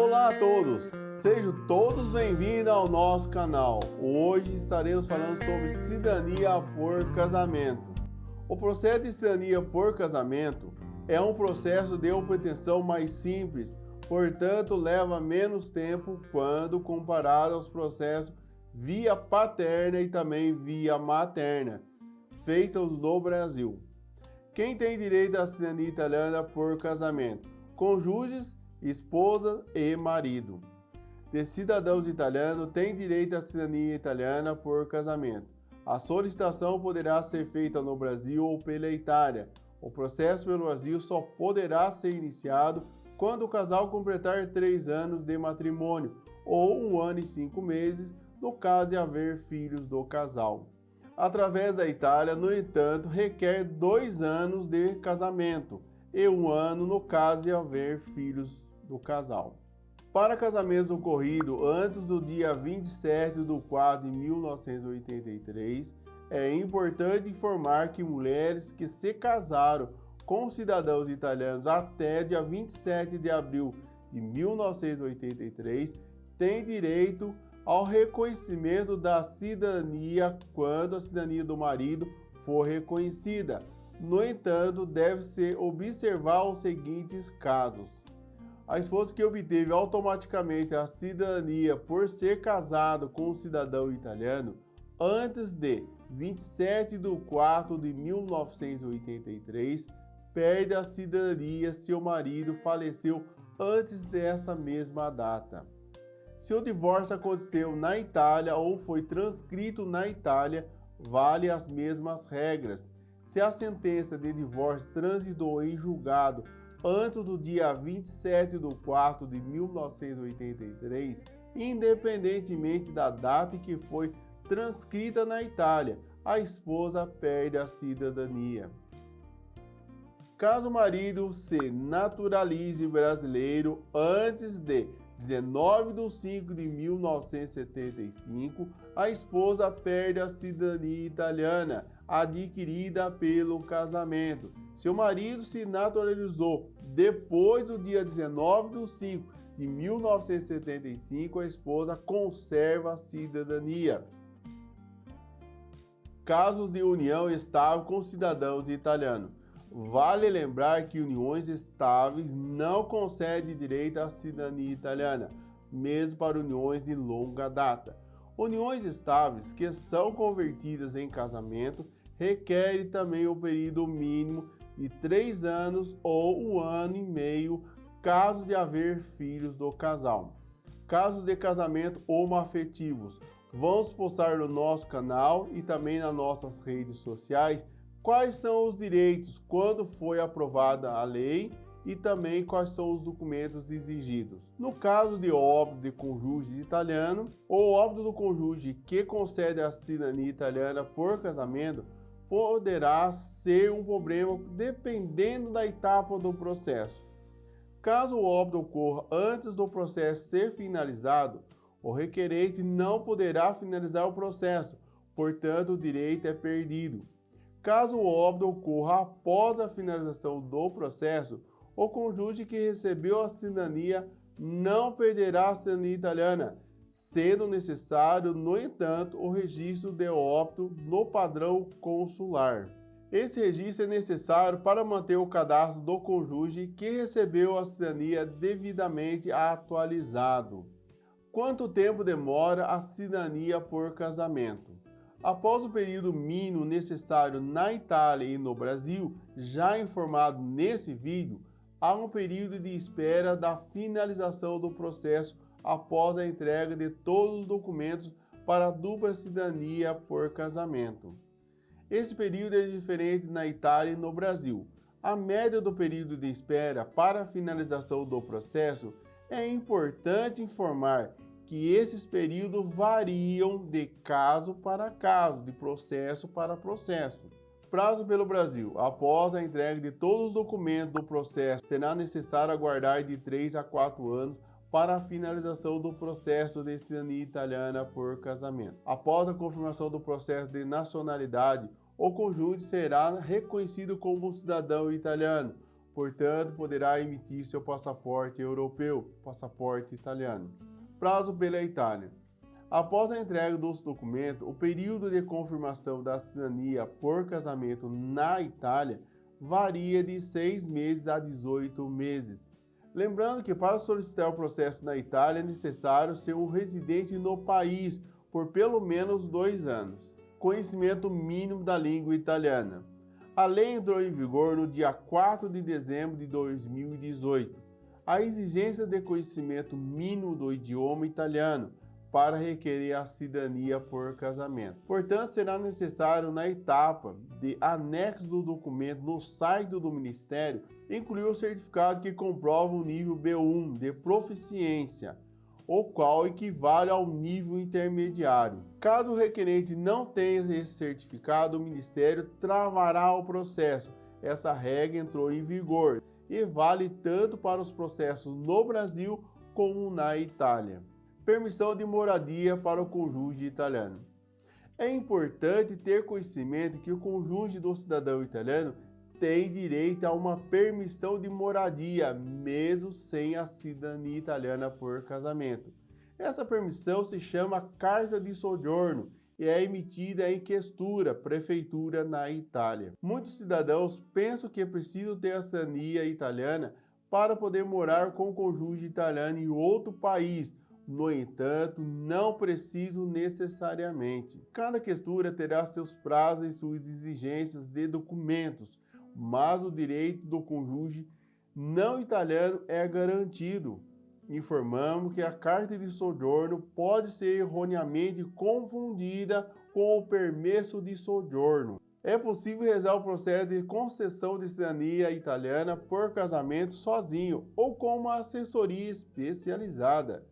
Olá a todos, sejam todos bem-vindos ao nosso canal. Hoje estaremos falando sobre cidadania por casamento. O processo de cidadania por casamento é um processo de obtenção mais simples, portanto leva menos tempo quando comparado aos processos via paterna e também via materna, feitos no Brasil. Quem tem direito à cidadania italiana por casamento? Cônjuges, esposa e marido. De cidadãos italianos têm direito à cidadania italiana por casamento. A solicitação poderá ser feita no Brasil ou pela Itália. O processo pelo Brasil só poderá ser iniciado quando o casal completar 3 anos de matrimônio ou 1 ano e 5 meses, no caso de haver filhos do casal. Através da Itália, no entanto, requer 2 anos de casamento e 1 ano no caso de haver filhos do casal. Para casamentos ocorridos antes do dia 27 de 4 de 1983, é importante informar que mulheres que se casaram com cidadãos italianos até dia 27 de abril de 1983 têm direito ao reconhecimento da cidadania quando a cidadania do marido for reconhecida. No entanto, deve-se observar os seguintes casos. A esposa que obteve automaticamente a cidadania por ser casado com um cidadão italiano antes de 27 de 4 de 1983 perde a cidadania se o marido faleceu antes dessa mesma data. Se o divórcio aconteceu na Itália ou foi transcrito na Itália, vale as mesmas regras. Se a sentença de divórcio transitou em julgado antes do dia 27 de 4 de 1983, independentemente da data em que foi transcrita na Itália, a esposa perde a cidadania. Caso o marido se naturalize brasileiro antes de 19 de 5 de 1975, a esposa perde a cidadania italiana adquirida pelo casamento. Se o marido se naturalizou depois do dia 19 de 5 de 1975, a esposa conserva a cidadania. Casos de união estável com cidadãos italianos. Vale lembrar que uniões estáveis não concedem direito à cidadania italiana, mesmo para uniões de longa data. Uniões estáveis que são convertidas em casamento requerem também o período mínimo de 3 anos ou 1 ano e meio, caso de haver filhos do casal. Casos de casamento homoafetivos. Vamos postar no nosso canal e também nas nossas redes sociais quais são os direitos quando foi aprovada a lei e também quais são os documentos exigidos. No caso de óbito de cônjuge italiano ou óbito do cônjuge que concede a cidadania italiana por casamento, poderá ser um problema dependendo da etapa do processo. Caso o óbito ocorra antes do processo ser finalizado, o requerente não poderá finalizar o processo, portanto o direito é perdido. Caso o óbito ocorra após a finalização do processo, o cônjuge que recebeu a cidadania não perderá a cidadania italiana, sendo necessário, no entanto, o registro de óbito no padrão consular. Esse registro é necessário para manter o cadastro do cônjuge que recebeu a cidadania devidamente atualizado. Quanto tempo demora a cidadania por casamento? Após o período mínimo necessário na Itália e no Brasil, já informado nesse vídeo, há um período de espera da finalização do processo após a entrega de todos os documentos para a dupla cidadania por casamento. Esse período é diferente na Itália e no Brasil. A média do período de espera para a finalização do processo é importante informar que esses períodos variam de caso para caso, de processo para processo. Prazo pelo Brasil. Após a entrega de todos os documentos do processo, será necessário aguardar de 3 a 4 anos para a finalização do processo de cidadania italiana por casamento. Após a confirmação do processo de nacionalidade, o cônjuge será reconhecido como cidadão italiano, portanto poderá emitir seu passaporte europeu, passaporte italiano. Prazo pela Itália. Após a entrega dos documentos, o período de confirmação da cidadania por casamento na Itália varia de 6 meses a 18 meses. Lembrando que para solicitar o processo na Itália é necessário ser um residente no país por pelo menos 2 anos. Conhecimento mínimo da língua italiana. A lei entrou em vigor no dia 4 de dezembro de 2018. A exigência de conhecimento mínimo do idioma italiano para requerer a cidadania por casamento. Portanto, será necessário, na etapa de anexo do documento no site do Ministério, incluir o certificado que comprova o nível B1 de proficiência, o qual equivale ao nível intermediário. Caso o requerente não tenha esse certificado, o Ministério travará o processo. Essa regra entrou em vigor e vale tanto para os processos no Brasil como na Itália. Permissão de moradia para o cônjuge italiano. É importante ter conhecimento que o cônjuge do cidadão italiano tem direito a uma permissão de moradia, mesmo sem a cidadania italiana por casamento. Essa permissão se chama Carta de Soggiorno e é emitida em questura, prefeitura na Itália. Muitos cidadãos pensam que é preciso ter a cidadania italiana para poder morar com o cônjuge italiano em outro país. No entanto, não preciso necessariamente. Cada questura terá seus prazos e suas exigências de documentos, mas o direito do cônjuge não italiano é garantido. Informamos que a carta de soggiorno pode ser erroneamente confundida com o permesso de soggiorno. É possível realizar o processo de concessão de cidadania italiana por casamento sozinho ou com uma assessoria especializada.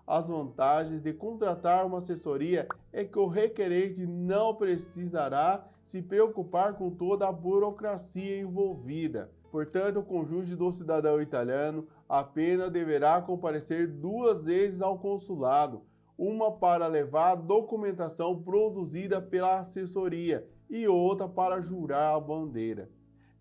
As vantagens de contratar uma assessoria é que o requerente não precisará se preocupar com toda a burocracia envolvida. Portanto, o cônjuge do cidadão italiano apenas deverá comparecer 2 vezes ao consulado, uma para levar a documentação produzida pela assessoria e outra para jurar a bandeira.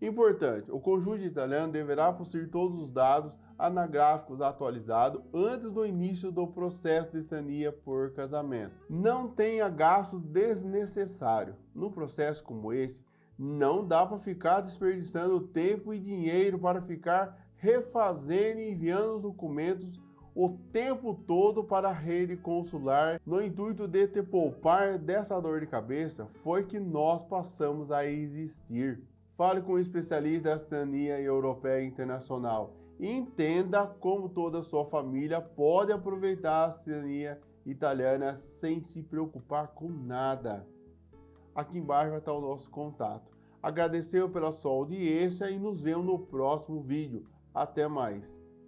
Importante, o cônjuge italiano deverá possuir todos os dados anagráficos atualizados antes do início do processo de cidadania por casamento. Não tenha gastos desnecessários. Num processo como esse, não dá para ficar desperdiçando tempo e dinheiro para ficar refazendo e enviando os documentos o tempo todo para a rede consular. No intuito de te poupar dessa dor de cabeça, foi que nós passamos a existir. Fale com um especialista da cidadania europeia e internacional e entenda como toda a sua família pode aproveitar a cidadania italiana sem se preocupar com nada. Aqui embaixo vai estar o nosso contato. Agradecemos pela sua audiência e nos vemos no próximo vídeo. Até mais!